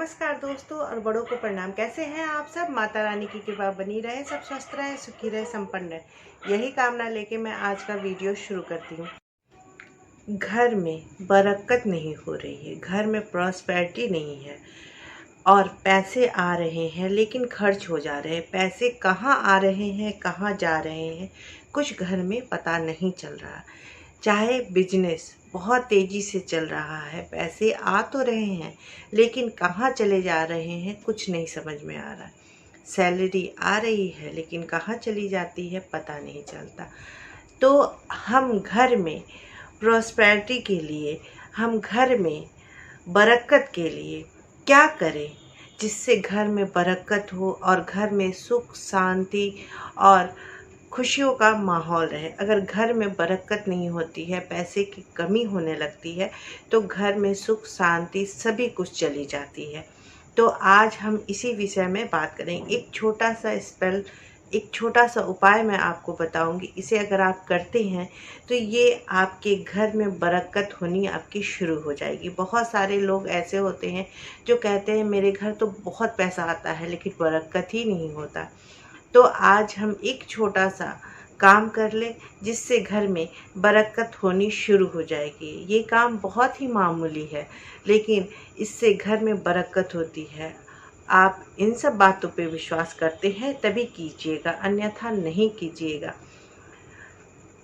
नमस्कार दोस्तों और बड़ों को प्रणाम। कैसे हैं आप सब? माता रानी की कृपा बनी रहे, सब स्वस्थ रहे, सुखी रहे, संपन्न रहे, यही कामना लेके मैं आज का वीडियो शुरू करती हूँ। घर में बरकत नहीं हो रही है, घर में प्रॉस्पेरिटी नहीं है और पैसे आ रहे हैं लेकिन खर्च हो जा रहे हैं। पैसे कहाँ आ रहे हैं, कहाँ जा रहे हैं, कुछ घर में पता नहीं चल रहा। चाहे बिजनेस बहुत तेज़ी से चल रहा है, पैसे आ तो रहे हैं लेकिन कहाँ चले जा रहे हैं कुछ नहीं समझ में आ रहा। सैलरी आ रही है लेकिन कहाँ चली जाती है पता नहीं चलता। तो हम घर में प्रॉस्पेरिटी के लिए, हम घर में बरकत के लिए क्या करें जिससे घर में बरकत हो और घर में सुख शांति और खुशियों का माहौल रहे। अगर घर में बरकत नहीं होती है, पैसे की कमी होने लगती है तो घर में सुख शांति सभी कुछ चली जाती है। तो आज हम इसी विषय में बात करेंगे। एक छोटा सा स्पेल, एक छोटा सा उपाय मैं आपको बताऊंगी। इसे अगर आप करते हैं तो ये आपके घर में बरकत होनी आपकी शुरू हो जाएगी। बहुत सारे लोग ऐसे होते हैं जो कहते हैं मेरे घर तो बहुत पैसा आता है लेकिन बरकत ही नहीं होता। तो आज हम एक छोटा सा काम कर ले जिससे घर में बरकत होनी शुरू हो जाएगी। ये काम बहुत ही मामूली है लेकिन इससे घर में बरकत होती है। आप इन सब बातों पे विश्वास करते हैं तभी कीजिएगा, अन्यथा नहीं कीजिएगा।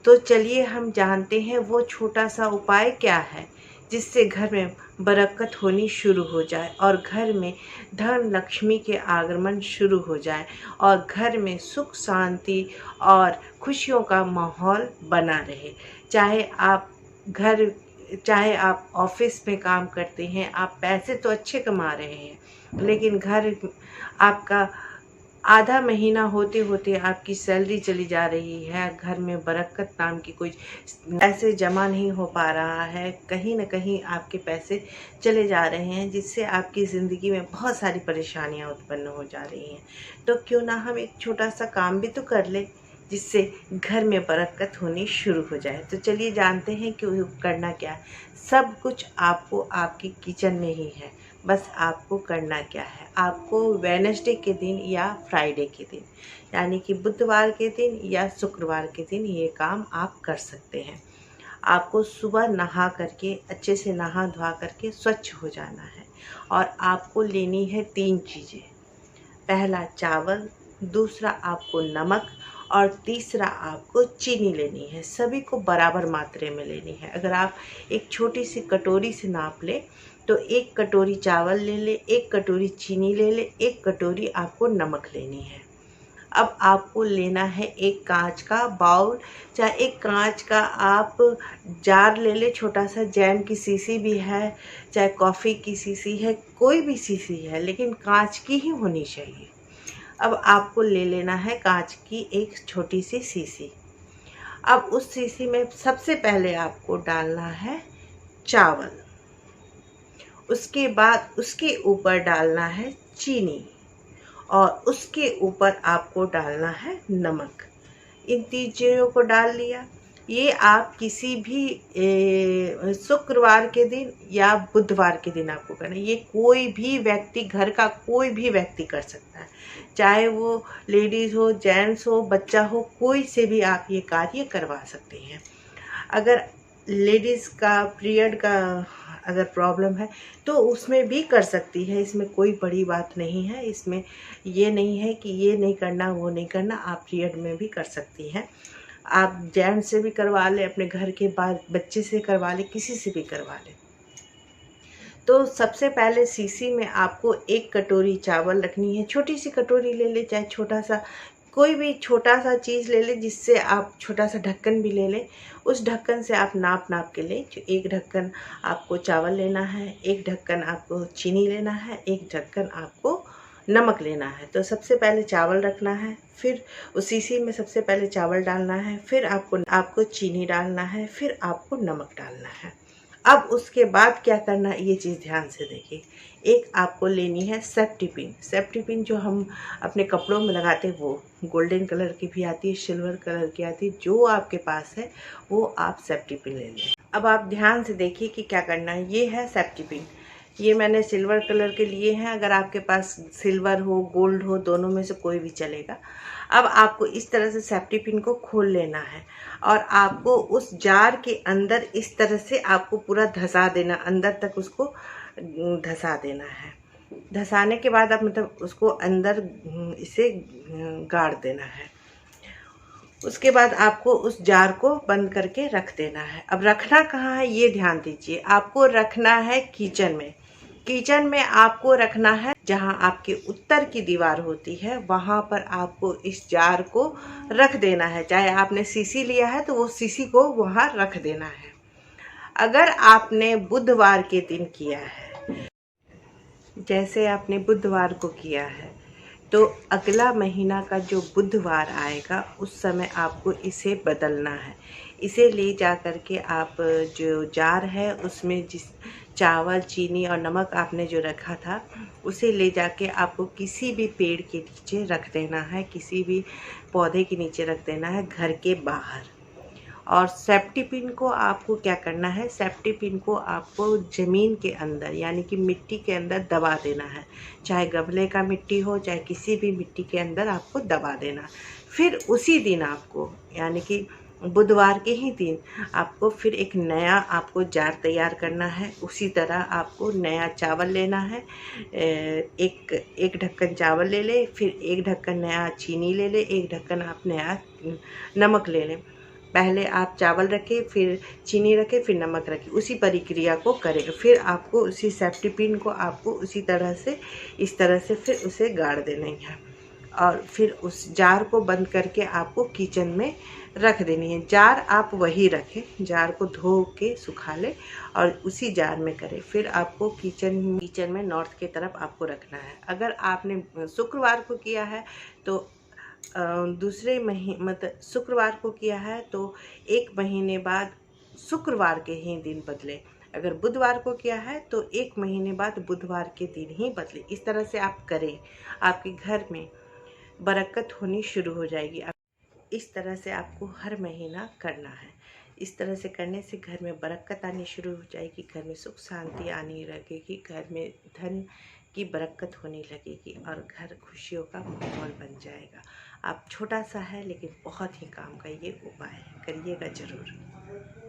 तो चलिए हम जानते हैं वो छोटा सा उपाय क्या है जिससे घर में बरकत होनी शुरू हो जाए और घर में धन लक्ष्मी के आगमन शुरू हो जाए और घर में सुख शांति और खुशियों का माहौल बना रहे। चाहे आप ऑफिस में काम करते हैं, आप पैसे तो अच्छे कमा रहे हैं लेकिन घर आपका आधा महीना होते होते आपकी सैलरी चली जा रही है, घर में बरकत नाम की कोई पैसे जमा नहीं हो पा रहा है, कहीं ना कहीं आपके पैसे चले जा रहे हैं जिससे आपकी ज़िंदगी में बहुत सारी परेशानियां उत्पन्न हो जा रही हैं। तो क्यों ना हम एक छोटा सा काम भी तो कर ले जिससे घर में बरकत होनी शुरू हो जाए। तो चलिए जानते हैं कि करना क्या है। सब कुछ आपको आपकी किचन में ही है, बस आपको करना क्या है। आपको वेडनेसडे के दिन या फ्राइडे के दिन, यानी कि बुधवार के दिन या शुक्रवार के दिन ये काम आप कर सकते हैं। आपको सुबह नहा करके, अच्छे से नहा धोआ करके स्वच्छ हो जाना है और आपको लेनी है 3 चीज़ें। पहला चावल, दूसरा आपको नमक और तीसरा आपको चीनी लेनी है। सभी को बराबर मात्रा में लेनी है। अगर आप एक छोटी सी कटोरी से नाप ले तो 1 कटोरी चावल ले ले, 1 कटोरी चीनी ले ले, 1 कटोरी आपको नमक लेनी है। अब आपको लेना है एक कांच का बाउल, चाहे एक कांच का आप जार ले ले, छोटा सा जैम की शीशी भी है, चाहे कॉफ़ी की शीशी है, कोई भी शीशी है लेकिन कांच की ही होनी चाहिए। अब आपको ले लेना है कांच की एक छोटी सी शीशी। अब उस शीशी में सबसे पहले आपको डालना है चावल, उसके बाद उसके ऊपर डालना है चीनी और उसके ऊपर आपको डालना है नमक। इन 3 चीज़ों को डाल लिया। ये आप किसी भी शुक्रवार के दिन या बुधवार के दिन आपको करना है। ये कोई भी व्यक्ति, घर का कोई भी व्यक्ति कर सकता है, चाहे वो लेडीज़ हो, जेंट्स हो, बच्चा हो, कोई से भी आप ये कार्य करवा सकते हैं। अगर लेडीज़ का पीरियड का अगर प्रॉब्लम है तो उसमें भी कर सकती है, इसमें कोई बड़ी बात नहीं है। इसमें ये नहीं है कि ये नहीं करना वो नहीं करना, आप पीरियड में भी कर सकती हैं। आप जेंट्स से भी करवा लें, अपने घर के बाद बच्चे से करवा लें, किसी से भी करवा लें। तो सबसे पहले शीशी में आपको 1 कटोरी चावल रखनी है। छोटी सी कटोरी ले ले, चाहे छोटा सा कोई भी छोटा सा चीज़ ले ले जिससे आप छोटा सा ढक्कन भी ले लें। उस ढक्कन से आप नाप के लें। 1 ढक्कन आपको चावल लेना है, 1 ढक्कन आपको चीनी लेना है, 1 ढक्कन आपको नमक लेना है। तो सबसे पहले चावल रखना है, फिर उस शीशी में सबसे पहले चावल डालना है, फिर आपको चीनी डालना है, फिर आपको नमक डालना है। अब उसके बाद क्या करना है ये चीज़ ध्यान से देखिए। एक आपको लेनी है सेफ्टी पिन। सेफ्टी पिन जो हम अपने कपड़ों में लगाते हैं, वो गोल्डन कलर की भी आती है, सिल्वर कलर की आती है, जो आपके पास है वो आप सेफ्टी पिन ले लें। अब आप ध्यान से देखिए कि क्या करना है। ये है सेफ्टी पिन। ये मैंने सिल्वर कलर के लिए हैं, अगर आपके पास सिल्वर हो गोल्ड हो दोनों में से कोई भी चलेगा। अब आपको इस तरह से सेफ्टी पिन को खोल लेना है और आपको उस जार के अंदर इस तरह से आपको पूरा धंसा देना, अंदर तक उसको धंसा देना है। धंसाने के बाद आप मतलब उसको अंदर इसे गाड़ देना है। उसके बाद आपको उस जार को बंद करके रख देना है। अब रखना कहाँ है ये ध्यान दीजिए, आपको रखना है किचन में। किचन में आपको रखना है जहाँ आपके उत्तर की दीवार होती है, वहाँ पर आपको इस जार को रख देना है। चाहे आपने सीसी लिया है तो वो सीसी को वहाँ रख देना है। अगर आपने बुधवार के दिन किया है, जैसे आपने बुधवार को किया है, तो अगला महीना का जो बुधवार आएगा उस समय आपको इसे बदलना है। इसे ले जा कर के आप जो जार है उसमें जिस चावल, चीनी और नमक आपने जो रखा था उसे ले जाके आपको किसी भी पेड़ के नीचे रख देना है, किसी भी पौधे के नीचे रख देना है घर के बाहर। और सेफ्टी पिन को आपको क्या करना है, सेफ्टी पिन को आपको ज़मीन के अंदर यानी कि मिट्टी के अंदर दबा देना है। चाहे गमले का मिट्टी हो, चाहे किसी भी मिट्टी के अंदर आपको दबा देना। फिर उसी दिन आपको यानी कि बुधवार के ही दिन आपको फिर एक नया आपको जार तैयार करना है। उसी तरह आपको नया चावल लेना है, एक ढक्कन चावल ले ले, फिर एक ढक्कन नया चीनी ले ले, एक ढक्कन आप नया नमक ले लें। पहले आप चावल रखें, फिर चीनी रखें, फिर नमक रखें, उसी प्रक्रिया को करें। फिर आपको उसी सेफ्टी पिन को आपको उसी तरह से इस तरह से फिर उसे गाड़ देना है और फिर उस जार को बंद करके आपको किचन में रख देनी है। जार आप वही रखें, जार को धो के सुखा लें और उसी जार में करें। फिर आपको किचन में नॉर्थ की तरफ आपको रखना है। अगर आपने शुक्रवार को किया है तो दूसरे महीने मतलब शुक्रवार को किया है तो 1 महीने बाद शुक्रवार के ही दिन बदले। अगर बुधवार को किया है तो 1 महीने बाद बुधवार के दिन ही बदले। इस तरह से आप करें, आपके घर में बरकत होनी शुरू हो जाएगी। इस तरह से आपको हर महीना करना है। इस तरह से करने से घर में बरकत आनी शुरू हो जाएगी, घर में सुख शांति आने लगेगी, घर में धन की बरकत होने लगेगी और घर खुशियों का माहौल बन जाएगा। आप छोटा सा है लेकिन बहुत ही काम का ये उपाय है, करिएगा ज़रूर।